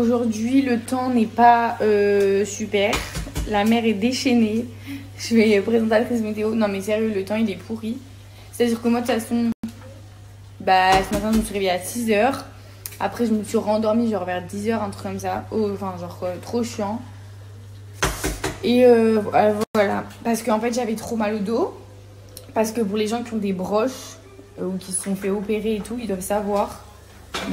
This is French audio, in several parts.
Aujourd'hui, le temps n'est pas super. La mer est déchaînée. Je vais présentatrice météo. Non, mais sérieux, le temps, il est pourri. C'est-à-dire que moi, de toute façon, ce matin, je me suis réveillée à 6h. Après, je me suis rendormie genre vers 10h, un truc comme ça. Trop chiant. Et voilà. Parce qu'en fait, j'avais trop mal au dos. Parce que pour les gens qui ont des broches ou qui se sont fait opérer et tout, ils doivent savoir.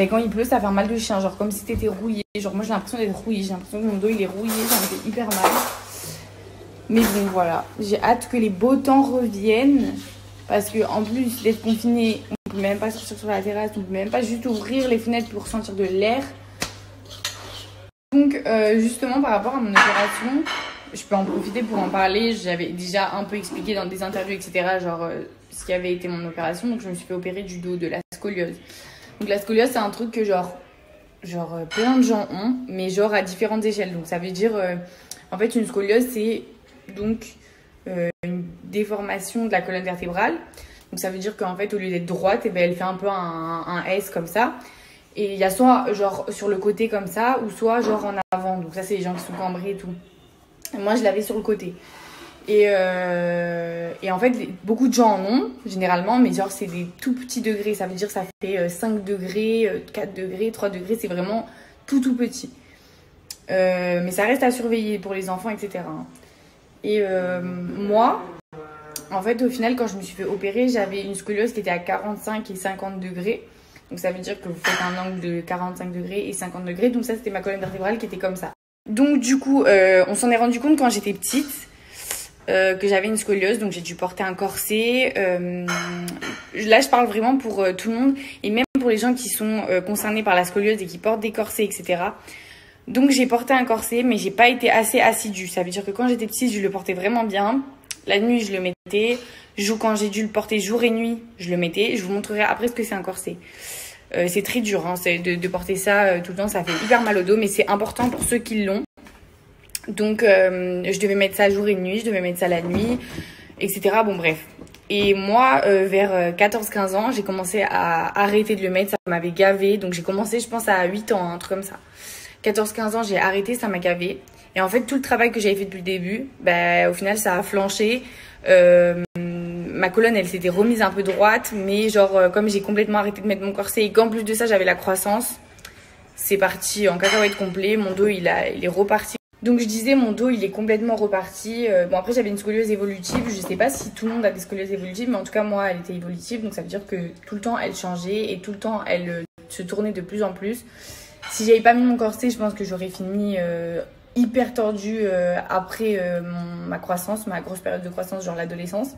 Quand il pleut, ça fait un mal de chien. Genre comme si t'étais rouillé. Genre moi, j'ai l'impression d'être rouillée. J'ai l'impression que mon dos, il est rouillé. Ça me fait hyper mal. Mais bon, voilà. J'ai hâte que les beaux temps reviennent. Parce qu'en plus d'être confiné, on peut même pas sortir sur la terrasse. On peut même pas juste ouvrir les fenêtres pour sentir de l'air. Donc, justement, par rapport à mon opération, je peux en profiter pour en parler. J'avais déjà un peu expliqué dans des interviews, etc. Ce qui avait été mon opération. Donc, je me suis fait opérer du dos, de la scoliose. Donc, la scoliose, c'est un truc que plein de gens ont, mais genre à différentes échelles. Donc, ça veut dire, en fait, une scoliose, c'est donc une déformation de la colonne vertébrale. Donc, ça veut dire qu'en fait, au lieu d'être droite, elle fait un peu un S comme ça. Et il y a soit genre sur le côté comme ça, ou soit genre en avant. Donc, ça, c'est les gens qui sont cambrés et tout. Et moi, je l'avais sur le côté. Et en fait, beaucoup de gens en ont, généralement, mais genre, c'est des tout petits degrés. Ça veut dire que ça fait 5 degrés, 4 degrés, 3 degrés. C'est vraiment tout petit. Mais ça reste à surveiller pour les enfants, etc. Et moi, en fait, au final, quand je me suis fait opérer, j'avais une scoliose qui était à 45 et 50 degrés. Donc, ça veut dire que vous faites un angle de 45 degrés et 50 degrés. Donc, ça, c'était ma colonne vertébrale qui était comme ça. Donc, du coup, on s'en est rendu compte quand j'étais petite. Que j'avais une scoliose, donc j'ai dû porter un corset. Là, je parle vraiment pour tout le monde et même pour les gens qui sont concernés par la scoliose et qui portent des corsets, etc. Donc, j'ai porté un corset, mais j'ai pas été assez assidue. Ça veut dire que quand j'étais petite, je le portais vraiment bien. La nuit, je le mettais. Quand j'ai dû le porter jour et nuit, je le mettais. Je vous montrerai après ce que c'est un corset. C'est très dur, hein, de porter ça tout le temps. Ça fait hyper mal au dos, mais c'est important pour ceux qui l'ont. Donc, je devais mettre ça jour et nuit, je devais mettre ça la nuit, etc. Bon, bref. Et moi, vers 14-15 ans, j'ai commencé à arrêter de le mettre. Ça m'avait gavé. Donc, j'ai commencé, je pense, à 8 ans, un truc comme ça. 14-15 ans, j'ai arrêté, ça m'a gavé. Et en fait, tout le travail que j'avais fait depuis le début, au final, ça a flanché. Ma colonne, elle s'était remise un peu droite. Mais genre, comme j'ai complètement arrêté de mettre mon corset et qu'en plus de ça, j'avais la croissance, c'est parti en cacahuète complet. Mon dos, il est reparti. Donc je disais, mon dos, il est complètement reparti. Bon, après, j'avais une scoliose évolutive. Je sais pas si tout le monde a des scolioses évolutives, mais en tout cas, moi, elle était évolutive. Donc ça veut dire que tout le temps, elle changeait et tout le temps, elle se tournait de plus en plus. Si j'avais pas mis mon corset, je pense que j'aurais fini hyper tordue après ma croissance, ma grosse période de croissance, genre l'adolescence.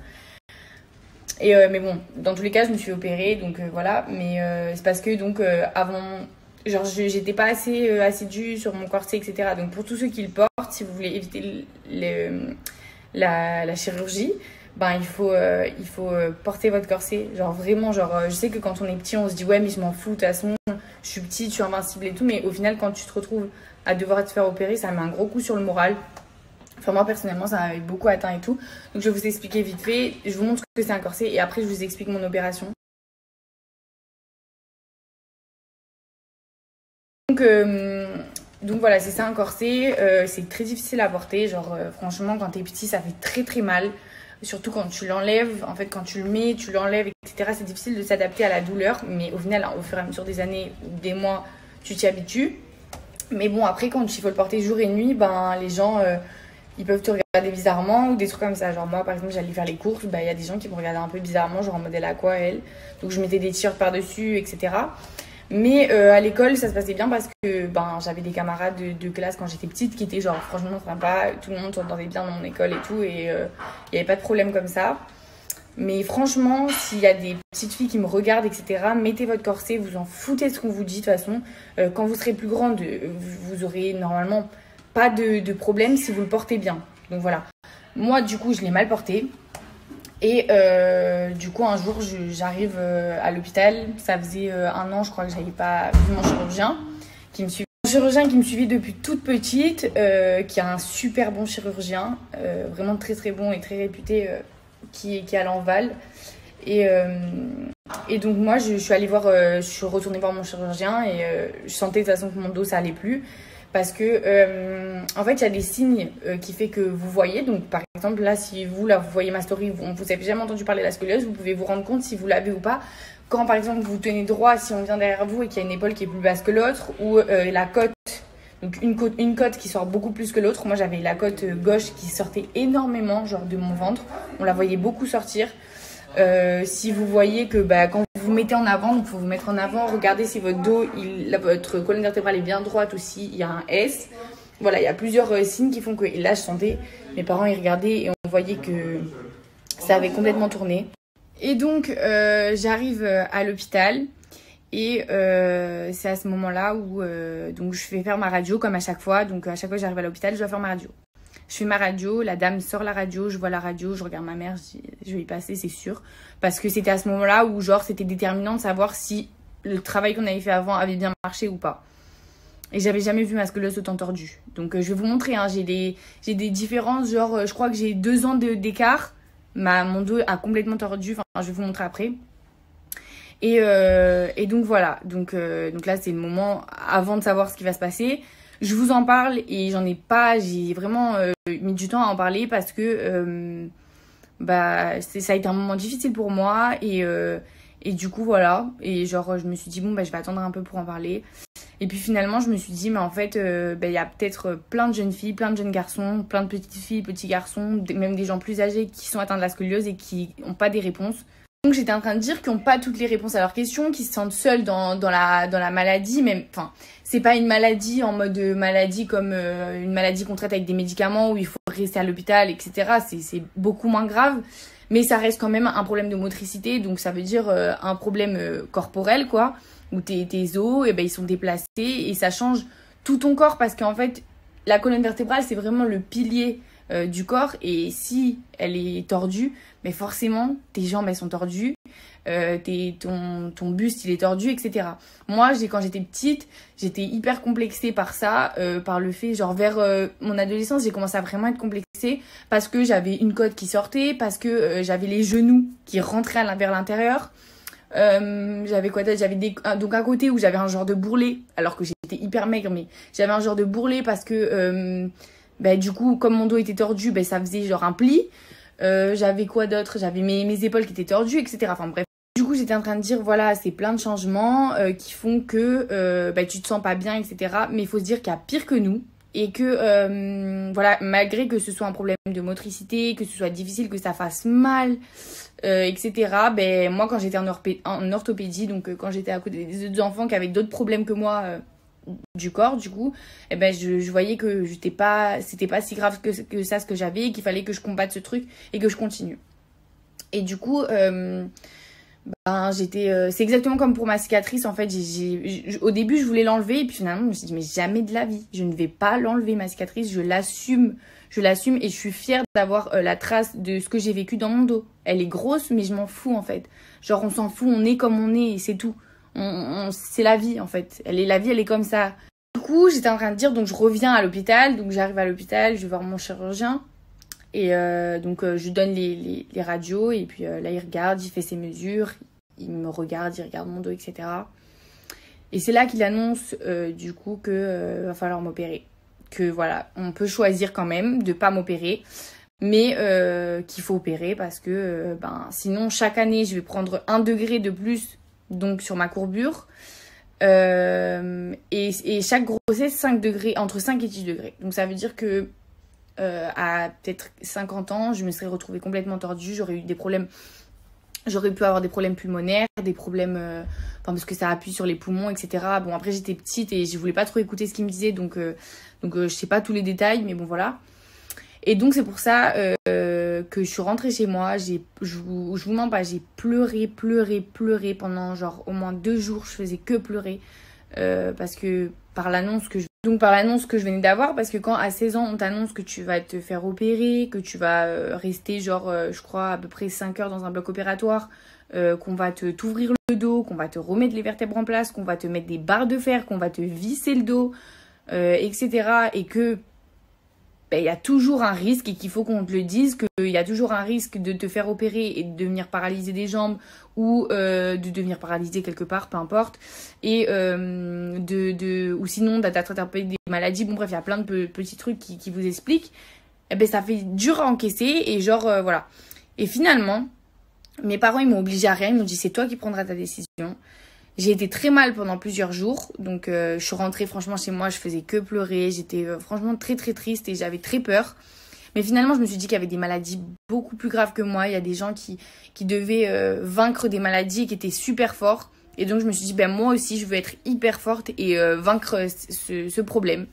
Mais bon, dans tous les cas, je me suis opérée, donc voilà. Mais c'est parce que, donc, avant... Genre, j'étais pas assez assidue sur mon corset, etc. Donc, pour tous ceux qui le portent, si vous voulez éviter la chirurgie, il faut porter votre corset. Genre, vraiment, je sais que quand on est petit, on se dit, ouais, mais je m'en fous, de toute façon, je suis petite, je suis invincible et tout. Mais au final, quand tu te retrouves à devoir te faire opérer, ça met un gros coup sur le moral. Enfin, moi, personnellement, ça m'avait beaucoup atteint et tout. Donc, je vais vous expliquer vite fait. Je vous montre ce que c'est un corset et après, je vous explique mon opération. Donc voilà, c'est ça un corset. C'est très difficile à porter. Genre, franchement, quand t'es petit, ça fait très très mal. Surtout quand tu l'enlèves. En fait, quand tu le mets, tu l'enlèves, etc. C'est difficile de s'adapter à la douleur. Mais au final, au fur et à mesure des années ou des mois, tu t'y habitues. Mais bon, après, quand il faut le porter jour et nuit, les gens, ils peuvent te regarder bizarrement ou des trucs comme ça. Genre, moi, par exemple, j'allais faire les courses. Il y a des gens qui me regardaient un peu bizarrement, genre en mode elle a quoi, elle. Donc, je mettais des t-shirts par-dessus, etc. Mais à l'école, ça se passait bien parce que j'avais des camarades de classe quand j'étais petite qui étaient genre franchement sympas. Tout le monde s'entendait bien dans mon école et tout. Et il n'y avait pas de problème comme ça. Mais franchement, s'il y a des petites filles qui me regardent, etc., mettez votre corset, vous en foutez de ce qu'on vous dit de toute façon. Quand vous serez plus grande, vous aurez normalement pas de problème si vous le portez bien. Donc voilà. Moi, du coup, je l'ai mal porté. Et du coup, un jour, j'arrive à l'hôpital. Ça faisait 1 an, je crois, que j'avais pas vu mon chirurgien qui me suivait. Mon chirurgien qui me suivait depuis toute petite, qui est un super bon chirurgien, vraiment très très bon et très réputé, qui est à l'Enval. Et Et donc moi je suis allée voir, je suis retournée voir mon chirurgien et je sentais de toute façon que mon dos ça allait plus. Parce que en fait il y a des signes qui fait que vous voyez. Donc par exemple là si vous voyez ma story, vous avez jamais entendu parler de la scoliose, vous pouvez vous rendre compte si vous l'avez ou pas. Quand par exemple vous tenez droit, si on vient derrière vous et qu'il y a une épaule qui est plus basse que l'autre, ou la côte, donc une côte qui sort beaucoup plus que l'autre. Moi j'avais la côte gauche qui sortait énormément, genre de mon ventre, on la voyait beaucoup sortir. Si vous voyez que quand vous mettez en avant, donc il faut vous mettre en avant, regardez si votre dos, votre colonne vertébrale est bien droite aussi, il y a un S. Voilà, il y a plusieurs signes qui font que, et là je sentais, mes parents ils regardaient et on voyait que ça avait complètement tourné. Et donc j'arrive à l'hôpital et c'est à ce moment-là où donc je vais faire ma radio comme à chaque fois. Donc à chaque fois que j'arrive à l'hôpital, je dois faire ma radio. Je fais ma radio, la dame sort la radio, je vois la radio, je regarde ma mère, je vais y passer, c'est sûr. Parce que c'était à ce moment-là où genre c'était déterminant de savoir si le travail qu'on avait fait avant avait bien marché ou pas. Et j'avais jamais vu ma scoliose autant tordue. Donc je vais vous montrer, hein, j'ai des différences, genre je crois que j'ai 2 ans d'écart. Mon dos a complètement tordu, enfin je vais vous montrer après. Et donc voilà, donc là c'est le moment avant de savoir ce qui va se passer. Je vous en parle et j'ai vraiment mis du temps à en parler parce que ça a été un moment difficile pour moi et du coup voilà. Et genre je me suis dit bon je vais attendre un peu pour en parler. Et puis finalement je me suis dit mais en fait il y a peut-être plein de jeunes filles, plein de jeunes garçons, plein de petites filles, petits garçons, même des gens plus âgés qui sont atteints de la scoliose et qui n'ont pas des réponses. Donc j'étais en train de dire qu'ils n'ont pas toutes les réponses à leurs questions, qu'ils se sentent seuls dans la maladie, même, enfin, c'est pas une maladie en mode maladie comme une maladie qu'on traite avec des médicaments où il faut rester à l'hôpital, etc. C'est beaucoup moins grave, mais ça reste quand même un problème de motricité, donc ça veut dire un problème corporel, quoi, où tes os, ils sont déplacés et ça change tout ton corps parce qu'en fait, la colonne vertébrale, c'est vraiment le pilier du corps et si elle est tordue, mais forcément tes jambes elles sont tordues, ton buste il est tordu, etc. Moi quand j'étais petite, j'étais hyper complexée par ça, par le fait genre vers mon adolescence j'ai commencé à vraiment être complexée parce que j'avais une côte qui sortait, parce que j'avais les genoux qui rentraient vers l'intérieur. J'avais quoi d'autre, donc à côté où j'avais un genre de bourrelet alors que j'étais hyper maigre, mais j'avais un genre de bourrelet parce que du coup comme mon dos était tordu, ça faisait genre un pli. J'avais quoi d'autre, j'avais mes épaules qui étaient tordues, etc. Enfin bref. Du coup j'étais en train de dire voilà, c'est plein de changements qui font que tu te sens pas bien, etc. Mais il faut se dire qu'il y a pire que nous. Et que voilà, malgré que ce soit un problème de motricité, que ce soit difficile, que ça fasse mal, etc. Moi quand j'étais en orthopédie, donc quand j'étais à côté des autres enfants qui avaient d'autres problèmes que moi du corps, du coup, je voyais que c'était pas si grave que ça ce que j'avais et qu'il fallait que je combatte ce truc et que je continue. Et du coup, c'est exactement comme pour ma cicatrice en fait. Au début je voulais l'enlever et puis finalement je me suis dit mais jamais de la vie je ne vais pas l'enlever ma cicatrice, je l'assume et je suis fière d'avoir la trace de ce que j'ai vécu dans mon dos. Elle est grosse mais je m'en fous en fait, genre on s'en fout, on est comme on est et c'est tout. C'est la vie en fait, la vie elle est comme ça. Du coup j'étais en train de dire, donc je reviens à l'hôpital, donc j'arrive à l'hôpital, je vais voir mon chirurgien. Et donc je lui donne les radios et puis là il regarde, il fait ses mesures, il me regarde, il regarde mon dos, etc. Et c'est là qu'il annonce du coup que va falloir m'opérer. Que voilà, on peut choisir quand même de pas m'opérer, mais qu'il faut opérer parce que sinon chaque année je vais prendre 1 degré de plus donc sur ma courbure. Et chaque grossesse 5 degrés, entre 5 et 10 degrés. Donc ça veut dire que à peut-être 50 ans, je me serais retrouvée complètement tordue, j'aurais pu avoir des problèmes pulmonaires, des problèmes parce que ça appuie sur les poumons, etc. Bon après j'étais petite et je voulais pas trop écouter ce qu'il me disait, donc je sais pas tous les détails, mais bon voilà. Et donc c'est pour ça que je suis rentrée chez moi, je vous mens pas, j'ai pleuré pendant genre au moins 2 jours, je faisais que pleurer parce que par l'annonce que je venais d'avoir, parce que quand à 16 ans on t'annonce que tu vas te faire opérer, que tu vas rester genre je crois à peu près 5 heures dans un bloc opératoire, qu'on va t'ouvrir le dos, qu'on va te remettre les vertèbres en place, qu'on va te mettre des barres de fer, qu'on va te visser le dos, etc. Et que ben, y a toujours un risque et qu'il faut qu'on te le dise, qu'il y a toujours un risque de te faire opérer et de devenir paralysé des jambes ou de devenir paralysé quelque part, peu importe, et ou sinon d'attraper des maladies. Bon bref, il y a plein de petits trucs qui vous expliquent. Et ben ça fait dur à encaisser et genre voilà. Et finalement, mes parents ils m'ont obligé à rien, ils m'ont dit c'est toi qui prendras ta décision. J'ai été très mal pendant plusieurs jours, donc je suis rentrée franchement chez moi, je faisais que pleurer, j'étais franchement très très triste et j'avais très peur. Mais finalement, je me suis dit qu'il y avait des maladies beaucoup plus graves que moi, il y a des gens qui devaient vaincre des maladies et qui étaient super forts. Et donc je me suis dit, ben moi aussi je veux être hyper forte et vaincre ce problème.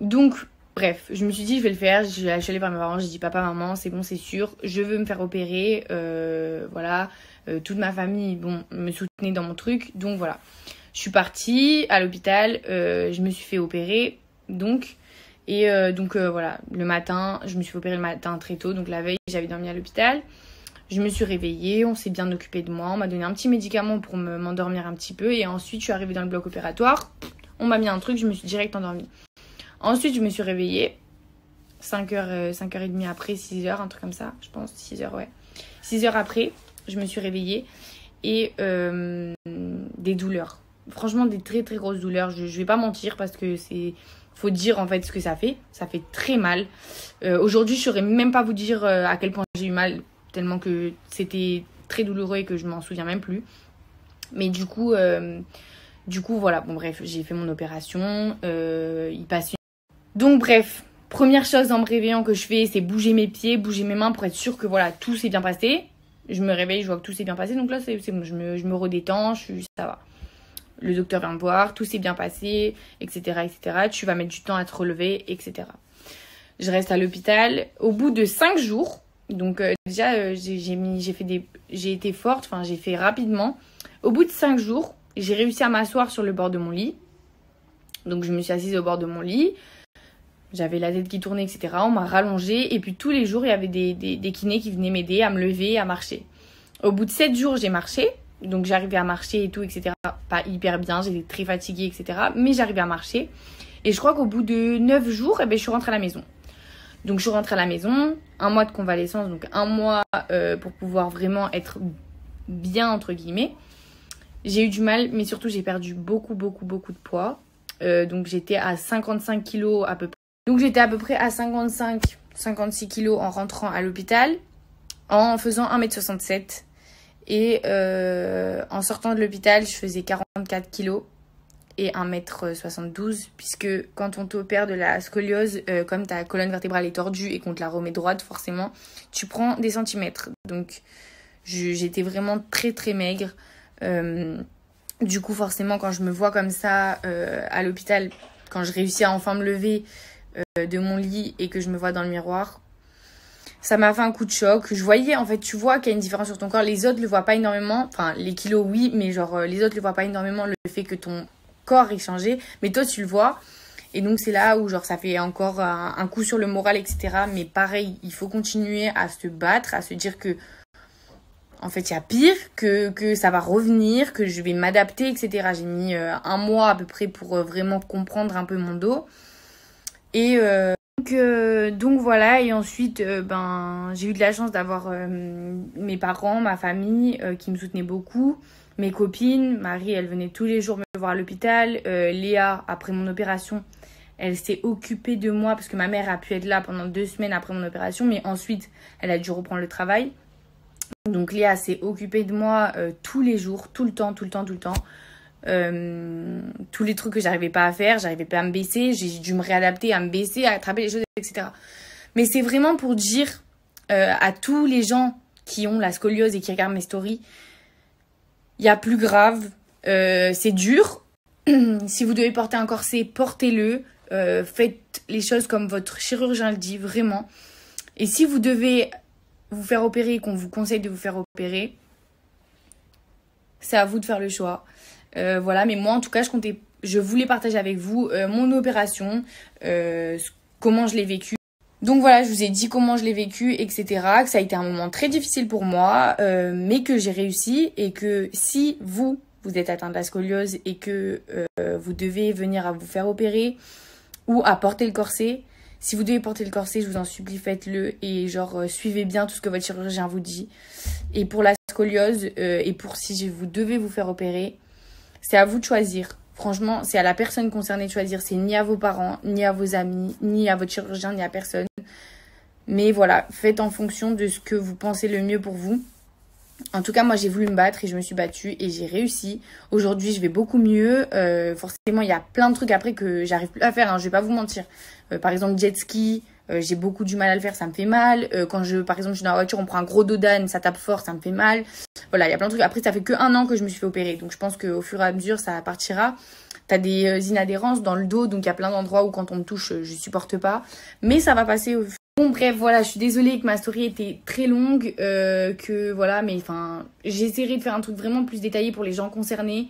Donc bref, je me suis dit je vais le faire, je suis allée voir mes parents, j'ai dit papa, maman, c'est bon, c'est sûr, je veux me faire opérer, voilà. Toute ma famille bon, me soutenait dans mon truc, donc voilà. Je suis partie à l'hôpital, je me suis fait opérer, donc voilà, le matin, je me suis fait opérer le matin très tôt, donc la veille j'avais dormi à l'hôpital. Je me suis réveillée, on s'est bien occupé de moi, on m'a donné un petit médicament pour m'endormir un petit peu et ensuite je suis arrivée dans le bloc opératoire, on m'a mis un truc, je me suis direct endormie. Ensuite je me suis réveillée, 5h30 après, 6h, un truc comme ça, je pense, 6h, ouais. 6h après, je me suis réveillée et des douleurs. Franchement, des très très grosses douleurs. Je vais pas mentir parce que faut dire en fait ce que ça fait. Ça fait très mal. Aujourd'hui, je saurais même pas vous dire à quel point j'ai eu mal, tellement que c'était très douloureux et que je m'en souviens même plus. Mais du coup, voilà. Bon bref, j'ai fait mon opération. Il passe Donc bref. Première chose en me réveillant que je fais, c'est bouger mes pieds, bouger mes mains pour être sûre que voilà, tout s'est bien passé. Je me réveille, je vois que tout s'est bien passé. Donc là, c'est bon, je me redétends, ça va. Le docteur vient me voir, tout s'est bien passé, etc., etc. Tu vas mettre du temps à te relever, etc. Je reste à l'hôpital. Au bout de 5 jours, donc déjà, j'ai été forte, enfin, j'ai fait rapidement. Au bout de 5 jours, j'ai réussi à m'asseoir sur le bord de mon lit. Donc, je me suis assise au bord de mon lit. J'avais la tête qui tournait, etc. On m'a rallongée. Et puis tous les jours, il y avait des kinés qui venaient m'aider à me lever, à marcher. Au bout de 7 jours, j'ai marché. Donc j'arrivais à marcher et tout, etc. Pas hyper bien, j'étais très fatiguée, etc. Mais j'arrivais à marcher. Et je crois qu'au bout de 9 jours, je suis rentrée à la maison. Donc je suis rentrée à la maison. 1 mois de convalescence, donc 1 mois pour pouvoir vraiment être bien, entre guillemets. J'ai eu du mal, mais surtout j'ai perdu beaucoup de poids. Donc j'étais à 55 kilos à peu près. Donc j'étais à peu près à 56 kilos en rentrant à l'hôpital, en faisant 1m67. Et en sortant de l'hôpital, je faisais 44 kilos et 1m72. Puisque quand on t'opère de la scoliose, comme ta colonne vertébrale est tordue et qu'on te la remet droite, forcément, tu prends des centimètres. Donc j'étais vraiment très très maigre. Du coup, forcément, quand je me vois comme ça à l'hôpital, quand je réussis à enfin me lever de mon lit et que je me vois dans le miroir, ça m'a fait un coup de choc. Je voyais, en fait, tu vois qu'il y a une différence sur ton corps. Les autres le voient pas énormément. Enfin, les kilos, oui, mais genre, les autres le voient pas énormément, le fait que ton corps ait changé. Mais toi, tu le vois. Et donc, c'est là où, genre, ça fait encore un coup sur le moral, etc. Mais pareil, il faut continuer à se battre, à se dire que, en fait, il y a pire, que ça va revenir, que je vais m'adapter, etc. J'ai mis 1 mois à peu près pour vraiment comprendre un peu mon dos. Et donc voilà, et ensuite j'ai eu de la chance d'avoir mes parents, ma famille qui me soutenaient beaucoup, mes copines. Marie, elle venait tous les jours me voir à l'hôpital. Léa, après mon opération, elle s'est occupée de moi parce que ma mère a pu être là pendant 2 semaines après mon opération, mais ensuite elle a dû reprendre le travail. Donc Léa s'est occupée de moi tous les jours, tout le temps. Tous les trucs que j'arrivais pas à faire, j'arrivais pas à me baisser, j'ai dû me réadapter à me baisser, à attraper les choses, etc. Mais c'est vraiment pour dire à tous les gens qui ont la scoliose et qui regardent mes stories, il y a plus grave, c'est dur. Si vous devez porter un corset, portez-le, faites les choses comme votre chirurgien le dit, vraiment. Et si vous devez vous faire opérer et qu'on vous conseille de vous faire opérer, c'est à vous de faire le choix. Voilà, mais moi en tout cas je voulais partager avec vous mon opération, comment je l'ai vécu. Donc voilà, je vous ai dit comment je l'ai vécu, etc. Que ça a été un moment très difficile pour moi, mais que j'ai réussi. Et que si vous êtes atteint de la scoliose et que vous devez venir à vous faire opérer ou à porter le corset, Si vous devez porter le corset, je vous en supplie, faites-le. Et genre, suivez bien tout ce que votre chirurgien vous dit. Et pour la scoliose, et pour si vous devez vous faire opérer, c'est à vous de choisir. Franchement, c'est à la personne concernée de choisir. C'est ni à vos parents, ni à vos amis, ni à votre chirurgien, ni à personne. Mais voilà, faites en fonction de ce que vous pensez le mieux pour vous. En tout cas, moi, j'ai voulu me battre et je me suis battue et j'ai réussi. Aujourd'hui, je vais beaucoup mieux. Forcément, il y a plein de trucs après que j'arrive plus à faire, hein, je vais pas vous mentir. Par exemple, jet ski, j'ai beaucoup du mal à le faire, ça me fait mal. Quand par exemple, je suis dans la voiture, on prend un gros dos d'âne, ça tape fort, ça me fait mal. Voilà, il y a plein de trucs. Après, ça fait que 1 an que je me suis fait opérer. Donc, je pense qu'au fur et à mesure, ça partira. T'as des inadhérences dans le dos, donc il y a plein d'endroits où quand on me touche, je supporte pas. Mais ça va passer au... Bon, bref, voilà, je suis désolée que ma story était très longue, que voilà, mais enfin, j'essaierai de faire un truc vraiment plus détaillé pour les gens concernés,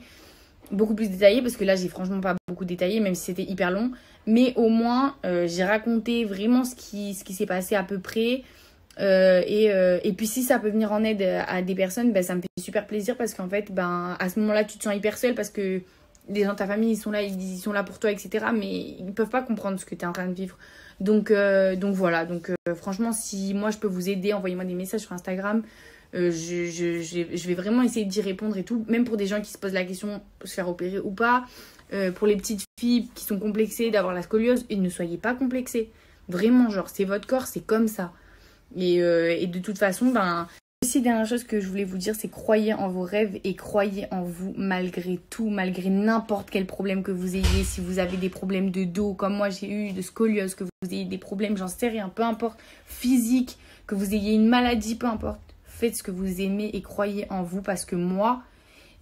beaucoup plus détaillé, parce que là, j'ai franchement pas beaucoup détaillé, même si c'était hyper long, mais au moins, j'ai raconté vraiment ce qui s'est passé à peu près, et puis si ça peut venir en aide à des personnes, ben, ça me fait super plaisir, parce qu'en fait, ben, à ce moment-là, tu te sens hyper seule, parce que les gens de ta famille, ils sont là pour toi, etc., mais ils peuvent pas comprendre ce que tu es en train de vivre. Donc voilà, franchement, si moi je peux vous aider, envoyez-moi des messages sur Instagram. Je vais vraiment essayer d'y répondre et tout. Même pour des gens qui se posent la question de se faire opérer ou pas. Pour les petites filles qui sont complexées d'avoir la scoliose, et ne soyez pas complexées. Vraiment, genre, c'est votre corps, c'est comme ça. Et de toute façon, ben... Aussi, dernière chose que je voulais vous dire, c'est croyez en vos rêves et croyez en vous malgré tout, malgré n'importe quel problème que vous ayez. Si vous avez des problèmes de dos, comme moi j'ai eu, de scoliose, que vous ayez des problèmes, j'en sais rien, peu importe, physique, que vous ayez une maladie, peu importe. Faites ce que vous aimez et croyez en vous, parce que moi,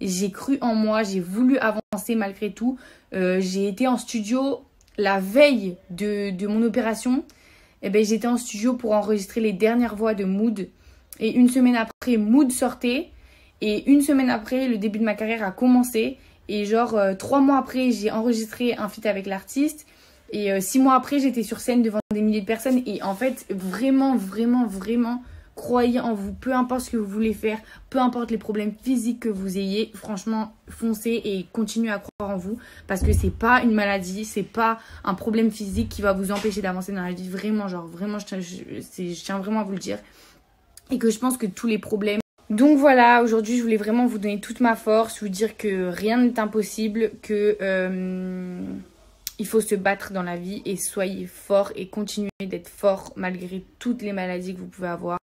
j'ai cru en moi, j'ai voulu avancer malgré tout. J'ai été en studio la veille de mon opération. Eh ben, j'étais en studio pour enregistrer les dernières voix de Mood. Et 1 semaine après, Mood sortait. Et 1 semaine après, le début de ma carrière a commencé. Et genre, 3 mois après, j'ai enregistré un feat avec l'artiste. Et 6 mois après, j'étais sur scène devant des milliers de personnes. Et en fait, vraiment, vraiment, vraiment, croyez en vous. Peu importe ce que vous voulez faire, peu importe les problèmes physiques que vous ayez. Franchement, foncez et continuez à croire en vous. Parce que c'est pas une maladie, c'est pas un problème physique qui va vous empêcher d'avancer dans la vie. Vraiment, genre, vraiment, je tiens vraiment à vous le dire. Et que je pense que tous les problèmes... Donc voilà, aujourd'hui je voulais vraiment vous donner toute ma force, vous dire que rien n'est impossible, que il faut se battre dans la vie et soyez fort et continuez d'être fort malgré toutes les maladies que vous pouvez avoir.